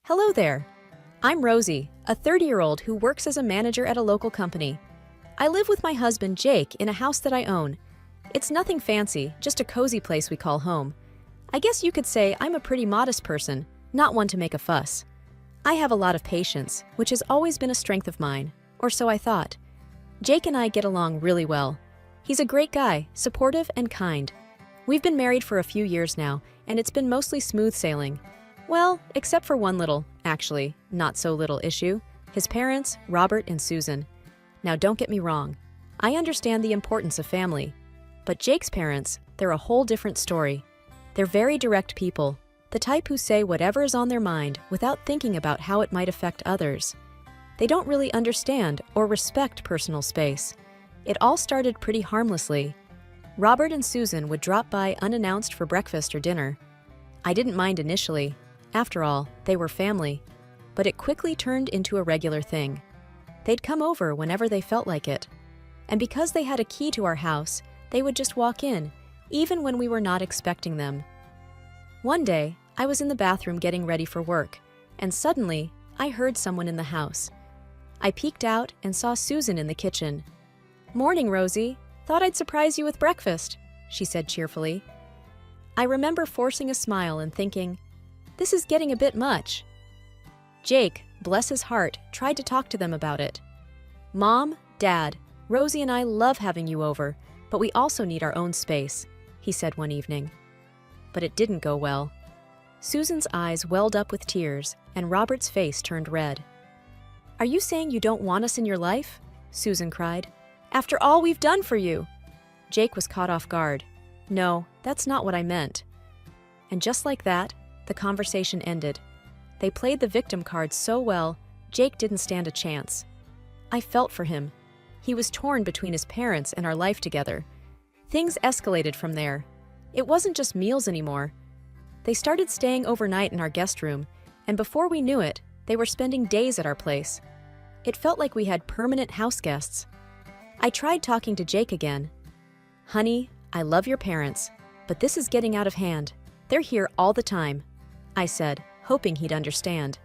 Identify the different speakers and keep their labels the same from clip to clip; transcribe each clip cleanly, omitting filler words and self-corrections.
Speaker 1: Hello there. I'm Rosie, a 30-year-old who works as a manager at a local company. I live with my husband, Jake, in a house that I own. It's nothing fancy, just a cozy place we call home. I guess you could say I'm a pretty modest person, not one to make a fuss. I have a lot of patience, which has always been a strength of mine, or so I thought. Jake and I get along really well. He's a great guy, supportive and kind. We've been married for a few years now, and it's been mostly smooth sailing. Well, except for one little, actually, not so little issue. His parents, Robert and Susan. Now don't get me wrong. I understand the importance of family. But Jake's parents, they're a whole different story. They're very direct people, the type who say whatever is on their mind without thinking about how it might affect others. They don't really understand or respect personal space. It all started pretty harmlessly. Robert and Susan would drop by unannounced for breakfast or dinner. I didn't mind initially. After all, they were family. But it quickly turned into a regular thing. They'd come over whenever they felt like it. And because they had a key to our house, they would just walk in, even when we were not expecting them. One day, I was in the bathroom getting ready for work, and suddenly, I heard someone in the house. I peeked out and saw Susan in the kitchen. "Morning, Rosie. Thought I'd surprise you with breakfast," she said cheerfully. I remember forcing a smile and thinking, this is getting a bit much. Jake, bless his heart, tried to talk to them about it. "Mom, Dad, Rosie and I love having you over, but we also need our own space," he said one evening. But it didn't go well. Susan's eyes welled up with tears, and Robert's face turned red. "Are you saying you don't want us in your life?" Susan cried. "After all we've done for you!" Jake was caught off guard. "No, that's not what I meant." And just like that, the conversation ended. They played the victim card so well, Jake didn't stand a chance. I felt for him. He was torn between his parents and our life together. Things escalated from there. It wasn't just meals anymore. They started staying overnight in our guest room, and before we knew it, they were spending days at our place. It felt like we had permanent house guests. I tried talking to Jake again. "Honey, I love your parents, but this is getting out of hand. They're here all the time," I said, hoping he'd understand.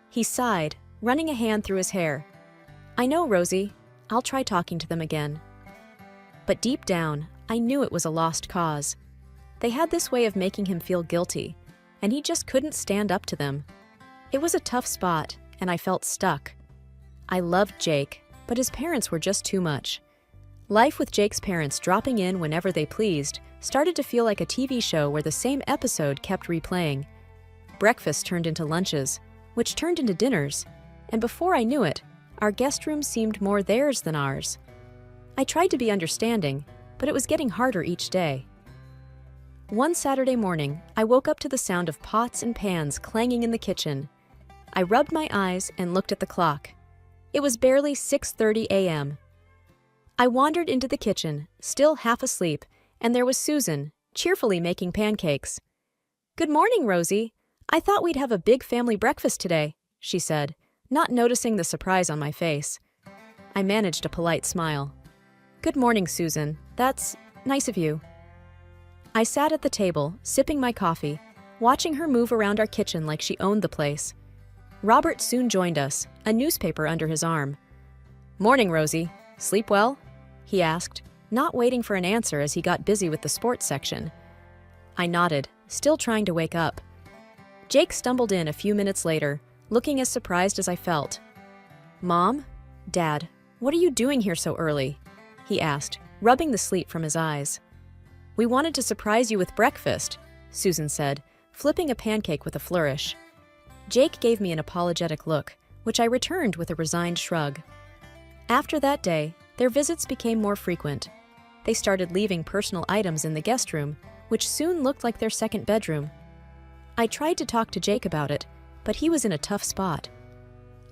Speaker 1: He sighed, running a hand through his hair. "I know, Rosie. I'll try talking to them again." But deep down, I knew it was a lost cause. They had this way of making him feel guilty, and he just couldn't stand up to them. It was a tough spot, and I felt stuck. I loved Jake, but his parents were just too much. Life with Jake's parents dropping in whenever they pleased started to feel like a TV show where the same episode kept replaying. Breakfast turned into lunches, which turned into dinners, and before I knew it, our guest room seemed more theirs than ours. I tried to be understanding, but it was getting harder each day. One Saturday morning, I woke up to the sound of pots and pans clanging in the kitchen. I rubbed my eyes and looked at the clock. It was barely 6:30 a.m. I wandered into the kitchen, still half asleep, and there was Susan, cheerfully making pancakes. "Good morning, Rosie. I thought we'd have a big family breakfast today," she said, not noticing the surprise on my face. I managed a polite smile. "Good morning, Susan. That's nice of you." I sat at the table, sipping my coffee, watching her move around our kitchen like she owned the place. Robert soon joined us, a newspaper under his arm. "Morning, Rosie. Sleep well?" he asked, not waiting for an answer as he got busy with the sports section. I nodded, still trying to wake up. Jake stumbled in a few minutes later, looking as surprised as I felt. "Mom? Dad, what are you doing here so early?" he asked, rubbing the sleep from his eyes. "We wanted to surprise you with breakfast," Susan said, flipping a pancake with a flourish. Jake gave me an apologetic look, which I returned with a resigned shrug. After that day, their visits became more frequent. They started leaving personal items in the guest room, which soon looked like their second bedroom. I tried to talk to Jake about it, but he was in a tough spot.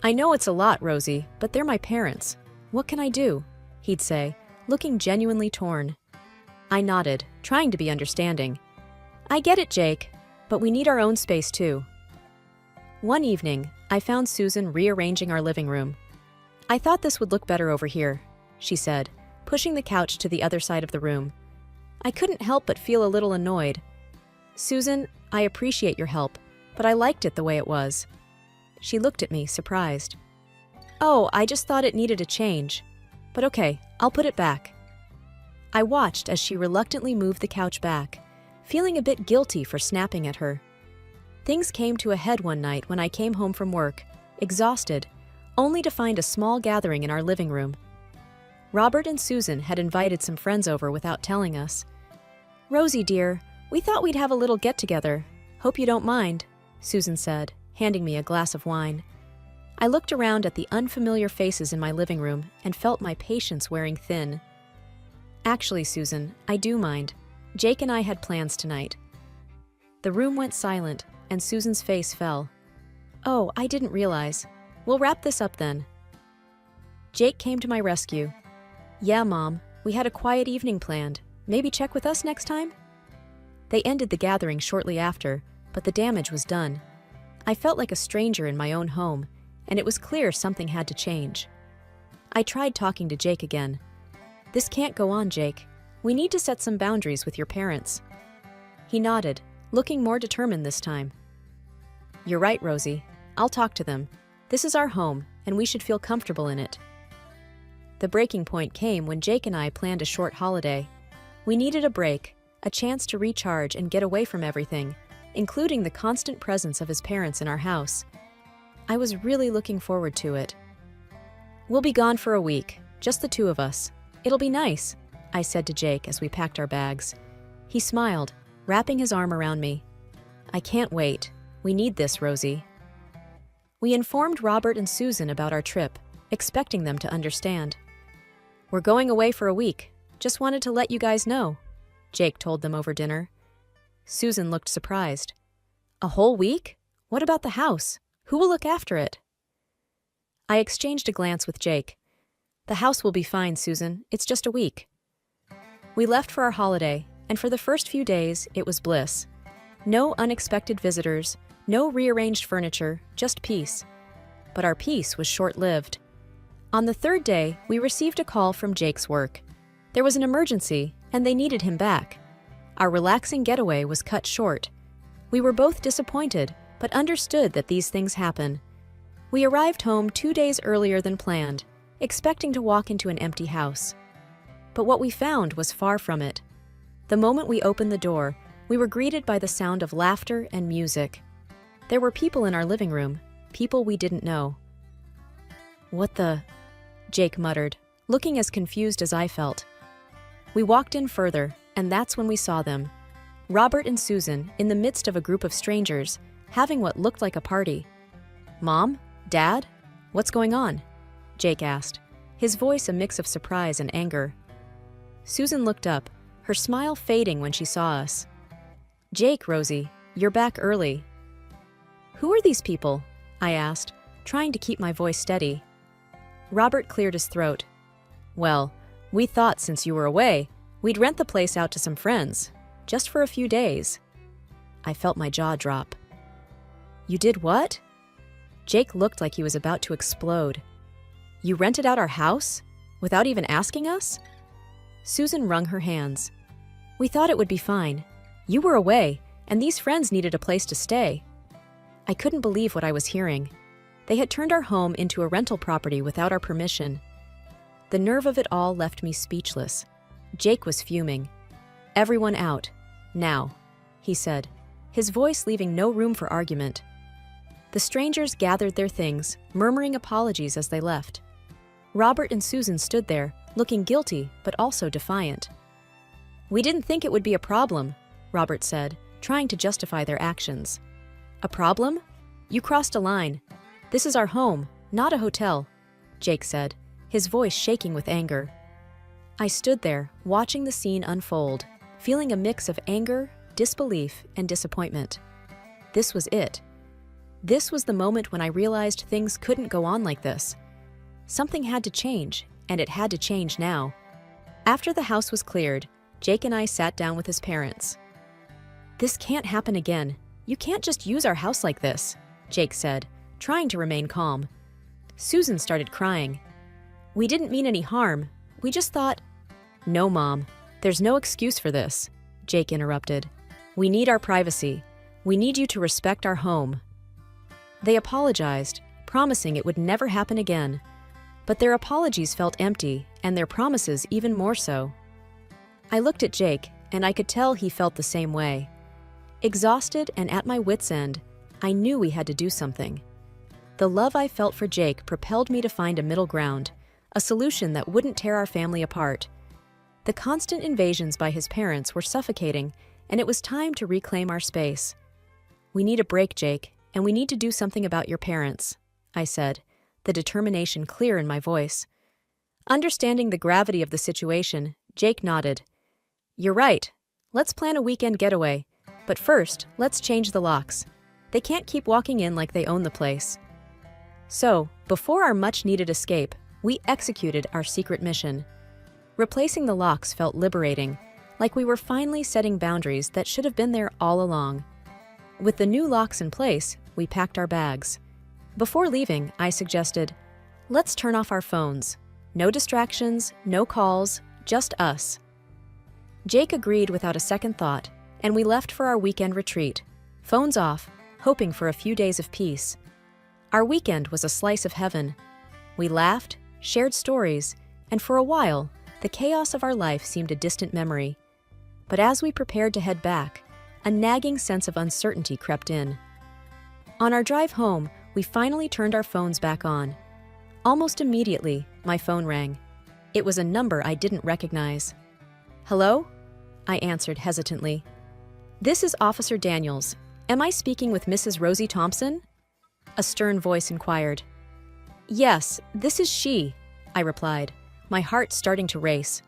Speaker 1: "I know it's a lot, Rosie, but they're my parents. What can I do?" he'd say, looking genuinely torn. I nodded, trying to be understanding. "I get it, Jake, but we need our own space too." One evening, I found Susan rearranging our living room. "I thought this would look better over here," she said, pushing the couch to the other side of the room. I couldn't help but feel a little annoyed. "Susan, I appreciate your help, but I liked it the way it was." She looked at me, surprised. "Oh, I just thought it needed a change. But okay, I'll put it back." I watched as she reluctantly moved the couch back, feeling a bit guilty for snapping at her. Things came to a head one night when I came home from work, exhausted, only to find a small gathering in our living room. Robert and Susan had invited some friends over without telling us. "Rosie, dear, we thought we'd have a little get-together. Hope you don't mind," Susan said, handing me a glass of wine. I looked around at the unfamiliar faces in my living room and felt my patience wearing thin. "Actually, Susan, I do mind. Jake and I had plans tonight." The room went silent, and Susan's face fell. "Oh, I didn't realize. We'll wrap this up then." Jake came to my rescue. "Yeah, Mom, we had a quiet evening planned. Maybe check with us next time?" They ended the gathering shortly after, but the damage was done. I felt like a stranger in my own home, and it was clear something had to change. I tried talking to Jake again. "This can't go on, Jake. We need to set some boundaries with your parents." He nodded, looking more determined this time. "You're right, Rosie. I'll talk to them. This is our home, and we should feel comfortable in it." The breaking point came when Jake and I planned a short holiday. We needed a break, a chance to recharge and get away from everything, including the constant presence of his parents in our house. I was really looking forward to it. "We'll be gone for a week, just the two of us. It'll be nice," I said to Jake as we packed our bags. He smiled, wrapping his arm around me. "I can't wait. We need this, Rosie." We informed Robert and Susan about our trip, expecting them to understand. "We're going away for a week. Just wanted to let you guys know," Jake told them over dinner. Susan looked surprised. "A whole week? What about the house? Who will look after it?" I exchanged a glance with Jake. "The house will be fine, Susan. It's just a week." We left for our holiday, and for the first few days, it was bliss. No unexpected visitors, no rearranged furniture, just peace. But our peace was short-lived. On the third day, we received a call from Jake's work. There was an emergency, and they needed him back. Our relaxing getaway was cut short. We were both disappointed, but understood that these things happen. We arrived home 2 days earlier than planned, expecting to walk into an empty house. But what we found was far from it. The moment we opened the door, we were greeted by the sound of laughter and music. There were people in our living room, people we didn't know. "What the?" Jake muttered, looking as confused as I felt. We walked in further, and that's when we saw them. Robert and Susan, in the midst of a group of strangers, having what looked like a party. "Mom? Dad? What's going on?" Jake asked, his voice a mix of surprise and anger. Susan looked up, her smile fading when she saw us. "Jake, Rosie, you're back early." "Who are these people?" I asked, trying to keep my voice steady. Robert cleared his throat. "Well, we thought since you were away, we'd rent the place out to some friends, just for a few days." I felt my jaw drop. "You did what?" Jake looked like he was about to explode. "You rented out our house? Without even asking us?" Susan wrung her hands. "We thought it would be fine. You were away, and these friends needed a place to stay." I couldn't believe what I was hearing. They had turned our home into a rental property without our permission. The nerve of it all left me speechless. Jake was fuming. "Everyone out. Now," he said, his voice leaving no room for argument. The strangers gathered their things, murmuring apologies as they left. Robert and Susan stood there, looking guilty but also defiant. "We didn't think it would be a problem," Robert said, trying to justify their actions. "A problem? You crossed a line. This is our home, not a hotel," Jake said, his voice shaking with anger. I stood there, watching the scene unfold, feeling a mix of anger, disbelief, and disappointment. This was it. This was the moment when I realized things couldn't go on like this. Something had to change, and it had to change now. After the house was cleared, Jake and I sat down with his parents. "This can't happen again. You can't just use our house like this," Jake said, trying to remain calm. Susan started crying. "We didn't mean any harm. We just thought—" "No, Mom. There's no excuse for this," Jake interrupted. "We need our privacy. We need you to respect our home." They apologized, promising it would never happen again. But their apologies felt empty, and their promises even more so. I looked at Jake, and I could tell he felt the same way. Exhausted and at my wits' end, I knew we had to do something. The love I felt for Jake propelled me to find a middle ground, a solution that wouldn't tear our family apart. The constant invasions by his parents were suffocating, and it was time to reclaim our space. "We need a break, Jake, and we need to do something about your parents," I said, the determination clear in my voice. Understanding the gravity of the situation, Jake nodded. "You're right. Let's plan a weekend getaway. But first, let's change the locks. They can't keep walking in like they own the place." So, before our much-needed escape, we executed our secret mission. Replacing the locks felt liberating, like we were finally setting boundaries that should have been there all along. With the new locks in place, we packed our bags. Before leaving, I suggested, "Let's turn off our phones. No distractions, no calls, just us." Jake agreed without a second thought, and we left for our weekend retreat, phones off, hoping for a few days of peace. Our weekend was a slice of heaven. We laughed, shared stories, and for a while, the chaos of our life seemed a distant memory. But as we prepared to head back, a nagging sense of uncertainty crept in. On our drive home, we finally turned our phones back on. Almost immediately, my phone rang. It was a number I didn't recognize. "Hello?" I answered hesitantly. "This is Officer Daniels. Am I speaking with Mrs. Rosie Thompson?" A stern voice inquired. "Yes, this is she," I replied, my heart starting to race.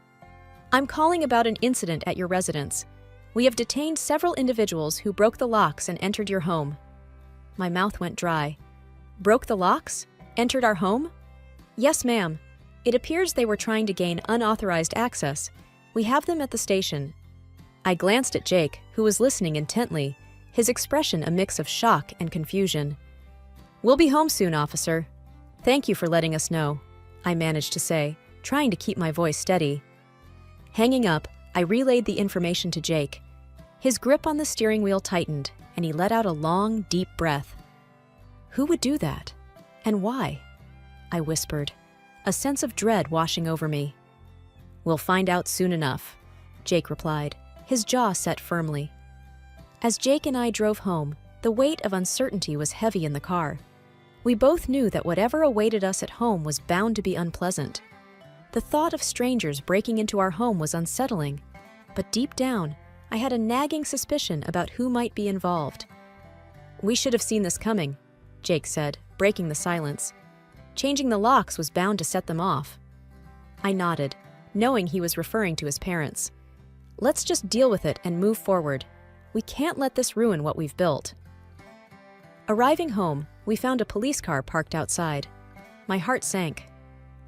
Speaker 1: "I'm calling about an incident at your residence. We have detained several individuals who broke the locks and entered your home." My mouth went dry. "Broke the locks? Entered our home?" "Yes, ma'am. It appears they were trying to gain unauthorized access. We have them at the station." I glanced at Jake, who was listening intently, his expression a mix of shock and confusion. "We'll be home soon, officer. Thank you for letting us know," I managed to say, trying to keep my voice steady. Hanging up, I relayed the information to Jake. His grip on the steering wheel tightened, and he let out a long, deep breath. "Who would do that? And why?" I whispered, a sense of dread washing over me. "We'll find out soon enough," Jake replied, his jaw set firmly. As Jake and I drove home, the weight of uncertainty was heavy in the car. We both knew that whatever awaited us at home was bound to be unpleasant. The thought of strangers breaking into our home was unsettling, but deep down, I had a nagging suspicion about who might be involved. "We should have seen this coming," Jake said, breaking the silence. "Changing the locks was bound to set them off." I nodded, knowing he was referring to his parents. "Let's just deal with it and move forward. We can't let this ruin what we've built." Arriving home, we found a police car parked outside. My heart sank.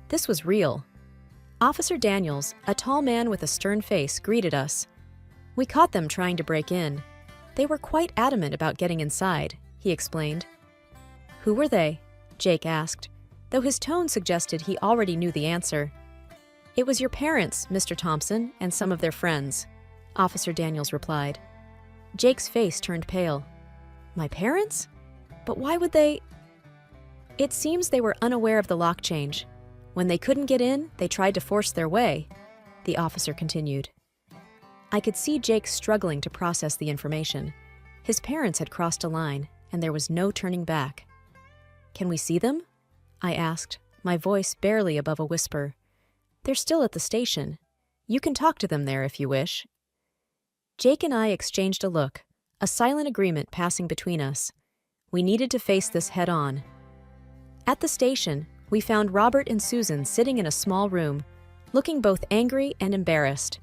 Speaker 1: This was real. Officer Daniels, a tall man with a stern face, greeted us. "We caught them trying to break in. They were quite adamant about getting inside," he explained. "Who were they?" Jake asked, though his tone suggested he already knew the answer. "It was your parents, Mr. Thompson, and some of their friends," Officer Daniels replied. Jake's face turned pale. "My parents? But why would they—" "It seems they were unaware of the lock change. When they couldn't get in, they tried to force their way," the officer continued. I could see Jake struggling to process the information. His parents had crossed a line, and there was no turning back. "Can we see them?" I asked, my voice barely above a whisper. "They're still at the station. You can talk to them there if you wish." Jake and I exchanged a look, a silent agreement passing between us. We needed to face this head-on. At the station, we found Robert and Susan sitting in a small room, looking both angry and embarrassed.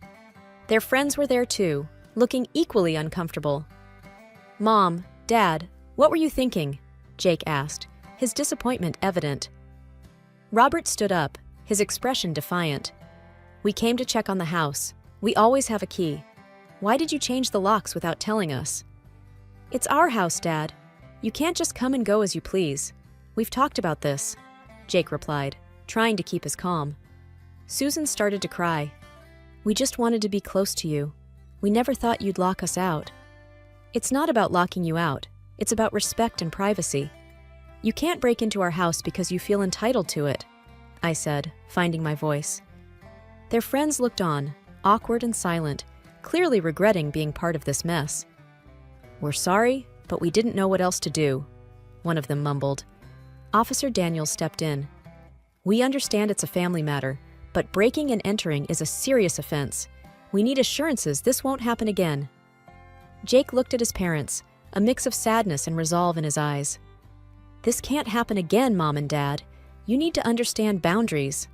Speaker 1: Their friends were there too, looking equally uncomfortable. "Mom, Dad, what were you thinking?" Jake asked, his disappointment evident. Robert stood up, his expression defiant. "We came to check on the house. We always have a key. Why did you change the locks without telling us?" "It's our house, Dad. You can't just come and go as you please. We've talked about this," Jake replied, trying to keep his calm. Susan started to cry. "We just wanted to be close to you. We never thought you'd lock us out." "It's not about locking you out. It's about respect and privacy. You can't break into our house because you feel entitled to it, I said, finding my voice. Their friends looked on, awkward and silent, clearly regretting being part of this mess. We're sorry, but we didn't know what else to do, one of them mumbled. Officer Daniels stepped in. We understand it's a family matter, but breaking and entering is a serious offense. We need assurances this won't happen again. Jake looked at his parents, a mix of sadness and resolve in his eyes. This can't happen again, Mom and Dad. You need to understand boundaries.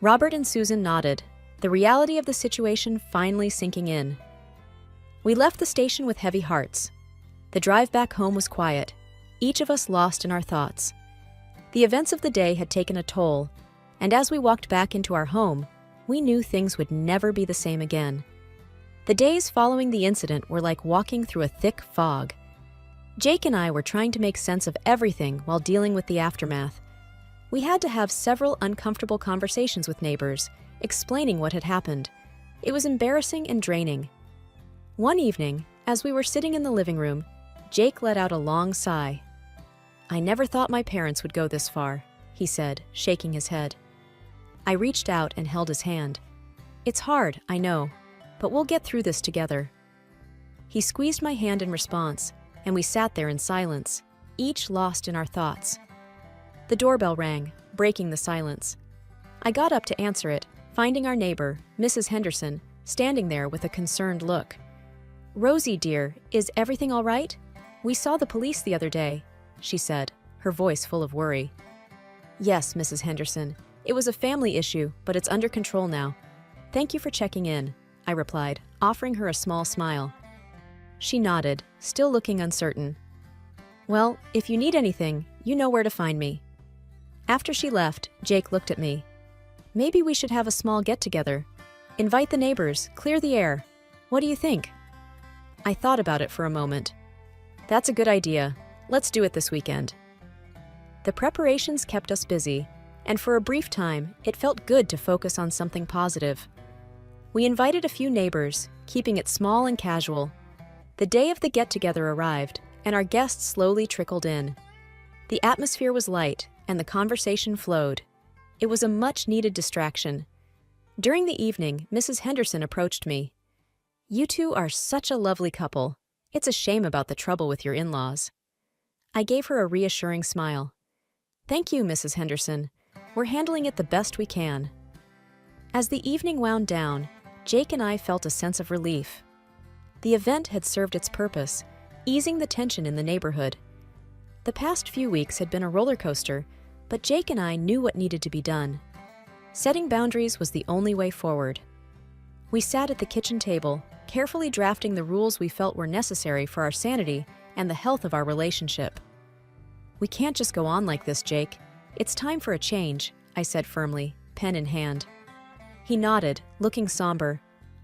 Speaker 1: Robert and Susan nodded, the reality of the situation finally sinking in. We left the station with heavy hearts. The drive back home was quiet, each of us lost in our thoughts. The events of the day had taken a toll, and as we walked back into our home, we knew things would never be the same again. The days following the incident were like walking through a thick fog. Jake and I were trying to make sense of everything while dealing with the aftermath. We had to have several uncomfortable conversations with neighbors, explaining what had happened. It was embarrassing and draining. One evening, as we were sitting in the living room, Jake let out a long sigh. I never thought my parents would go this far, he said, shaking his head. I reached out and held his hand. It's hard, I know, but we'll get through this together. He squeezed my hand in response, and we sat there in silence, each lost in our thoughts. The doorbell rang, breaking the silence. I got up to answer it, finding our neighbor, Mrs. Henderson, standing there with a concerned look. Rosie, dear, is everything all right? We saw the police the other day, she said, her voice full of worry. Yes, Mrs. Henderson. It was a family issue, but it's under control now. Thank you for checking in, I replied, offering her a small smile. She nodded, still looking uncertain. Well, if you need anything, you know where to find me. After she left, Jake looked at me. Maybe we should have a small get-together. Invite the neighbors, clear the air. What do you think? I thought about it for a moment. That's a good idea. Let's do it this weekend. The preparations kept us busy, and for a brief time, it felt good to focus on something positive. We invited a few neighbors, keeping it small and casual. The day of the get-together arrived, and our guests slowly trickled in. The atmosphere was light, and the conversation flowed. It was a much-needed distraction. During the evening, Mrs. Henderson approached me. You two are such a lovely couple. It's a shame about the trouble with your in-laws. I gave her a reassuring smile. Thank you, Mrs. Henderson. We're handling it the best we can. As the evening wound down, Jake and I felt a sense of relief. The event had served its purpose, easing the tension in the neighborhood. The past few weeks had been a roller coaster, but Jake and I knew what needed to be done. Setting boundaries was the only way forward. We sat at the kitchen table, carefully drafting the rules we felt were necessary for our sanity and the health of our relationship. We can't just go on like this, Jake. It's time for a change, I said firmly, pen in hand. He nodded, looking somber.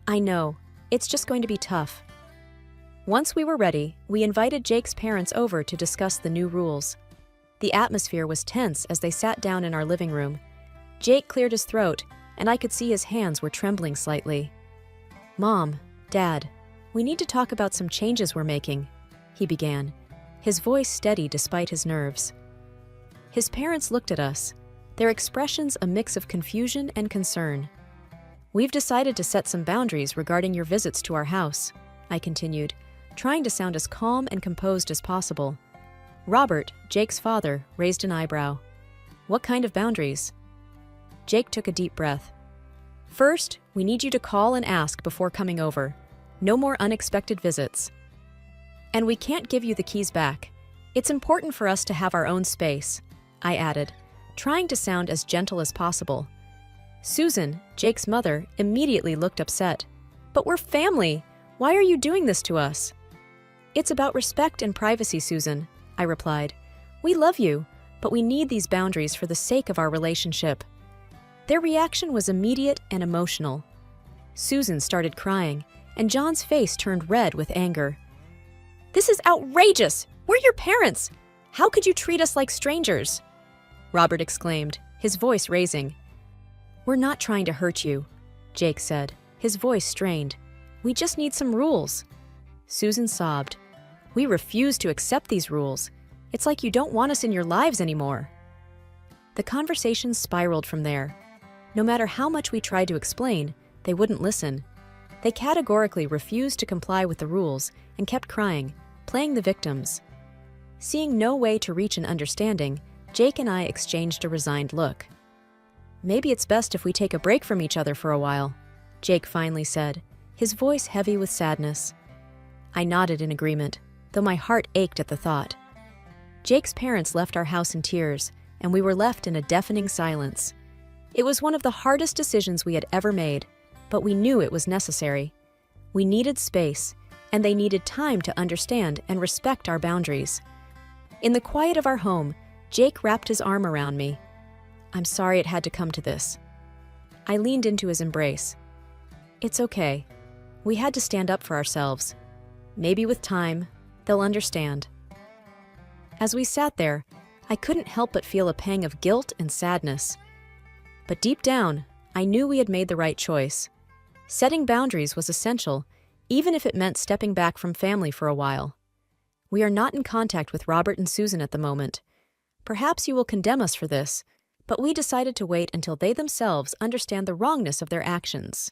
Speaker 1: I know. It's just going to be tough. Once we were ready, we invited Jake's parents over to discuss the new rules. The atmosphere was tense as they sat down in our living room. Jake cleared his throat, and I could see his hands were trembling slightly. Mom, Dad, we need to talk about some changes we're making, he began, his voice steady despite his nerves. His parents looked at us, their expressions a mix of confusion and concern. We've decided to set some boundaries regarding your visits to our house, I continued, trying to sound as calm and composed as possible. Robert, Jake's father, raised an eyebrow. What kind of boundaries? Jake took a deep breath. First, we need you to call and ask before coming over. No more unexpected visits. And we can't give you the keys back. It's important for us to have our own space, I added, trying to sound as gentle as possible. Susan, Jake's mother, immediately looked upset. But we're family. Why are you doing this to us? It's about respect and privacy, Susan, I replied. We love you, but we need these boundaries for the sake of our relationship. Their reaction was immediate and emotional. Susan started crying, and John's face turned red with anger. This is outrageous! We're your parents! How could you treat us like strangers? Robert exclaimed, his voice raising. We're not trying to hurt you, Jake said, his voice strained. We just need some rules. Susan sobbed. We refuse to accept these rules. It's like you don't want us in your lives anymore." The conversation spiraled from there. No matter how much we tried to explain, they wouldn't listen. They categorically refused to comply with the rules and kept crying, playing the victims. Seeing no way to reach an understanding, Jake and I exchanged a resigned look. "Maybe it's best if we take a break from each other for a while," Jake finally said, his voice heavy with sadness. I nodded in agreement, though my heart ached at the thought. Jake's parents left our house in tears, and we were left in a deafening silence. It was one of the hardest decisions we had ever made, but we knew it was necessary. We needed space, and they needed time to understand and respect our boundaries. In the quiet of our home, Jake wrapped his arm around me. "I'm sorry it had to come to this." I leaned into his embrace. "It's okay. We had to stand up for ourselves. Maybe with time, they'll understand." As we sat there, I couldn't help but feel a pang of guilt and sadness. But deep down, I knew we had made the right choice. Setting boundaries was essential, even if it meant stepping back from family for a while. We are not in contact with Robert and Susan at the moment. Perhaps you will condemn us for this, but we decided to wait until they themselves understand the wrongness of their actions.